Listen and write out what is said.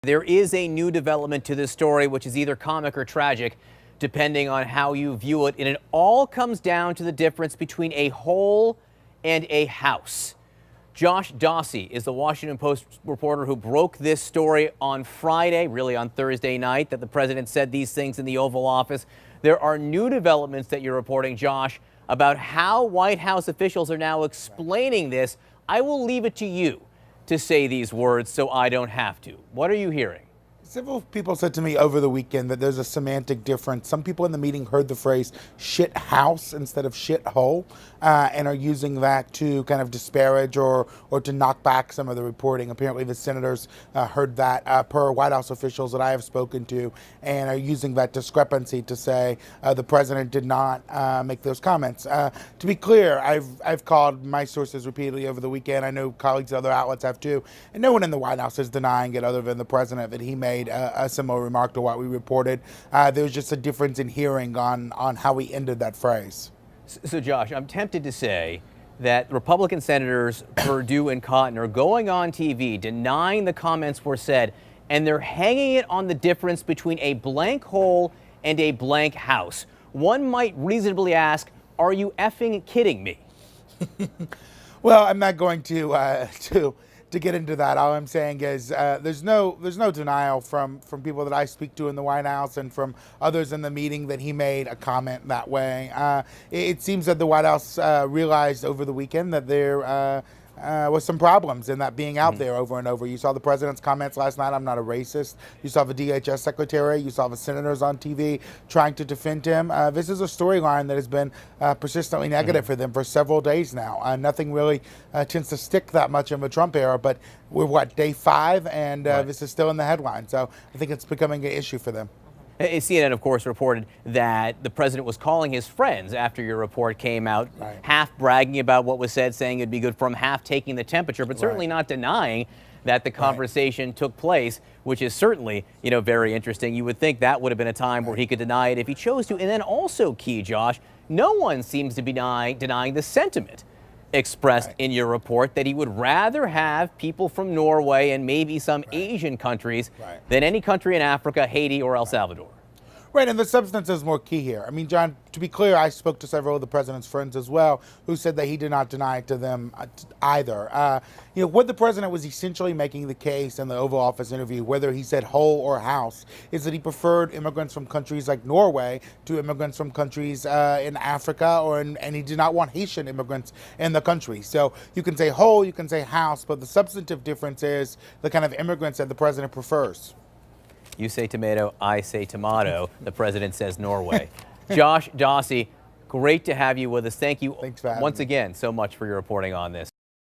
There is a new development to this story, which is either comic or tragic, depending on how you view it. And it all comes down to the difference between a hole and a house. Josh Dawsey is the Washington Post reporter who broke this story on Friday, really on Thursday night, that the president said these things in the Oval Office. There are new developments that you're reporting, Josh, about how White House officials are now explaining this. I will leave it to you to say these words so I don't have to. What are you hearing? Several people said to me over the weekend that there's a semantic difference. Some people in the meeting heard the phrase shit house instead of shithole and are using that to kind of disparage or to knock back some of the reporting. Apparently the senators heard that per White House officials that I have spoken to and are using that discrepancy to say the president did not make those comments. To be clear, I've called my sources repeatedly over the weekend. I know colleagues at other outlets have too. And no one in the White House is denying it other than the president that he made a similar remark to what we reported. There was just a difference in hearing on how we ended that phrase. So, Josh, I'm tempted to say that Republican Senators Perdue and Cotton are going on TV denying the comments were said, and they're hanging it on the difference between a blank hole and a blank house. One might reasonably ask, are you effing kidding me? Well, I'm not going to get into that. All I'm saying is there's no denial from people that I speak to in the White House and from others in the meeting that he made a comment that way. It seems that the White House realized over the weekend that there was some problems in that being out there over and over. You saw the president's comments last night, I'm not a racist. You saw the DHS secretary, you saw the senators on TV trying to defend him. This is a storyline that has been persistently negative for them for several days now. Nothing really tends to stick that much in the Trump era, but we're day 5 and this is still in the headline. So I think it's becoming an issue for them. CNN, of course, reported that the president was calling his friends after your report came out, half bragging about what was said, saying it'd be good for him, half taking the temperature, but certainly not denying that the conversation took place, which is certainly, very interesting. You would think that would have been a time where he could deny it if he chose to. And then also key, Josh, no one seems to be denying the sentiment expressed in your report that he would rather have people from Norway and maybe some Asian countries than any country in Africa, Haiti, or El Salvador. Right, and the substance is more key here. I mean, John, to be clear, I spoke to several of the president's friends as well who said that he did not deny it to them either. What the president was essentially making the case in the Oval Office interview, whether he said hole or house, is that he preferred immigrants from countries like Norway to immigrants from countries in Africa, and he did not want Haitian immigrants in the country. So you can say hole, you can say house, but the substantive difference is the kind of immigrants that the president prefers. You say tomato, I say tomato. The president says Norway. Josh Dawsey, great to have you with us. Thank you once again so much for your reporting on this.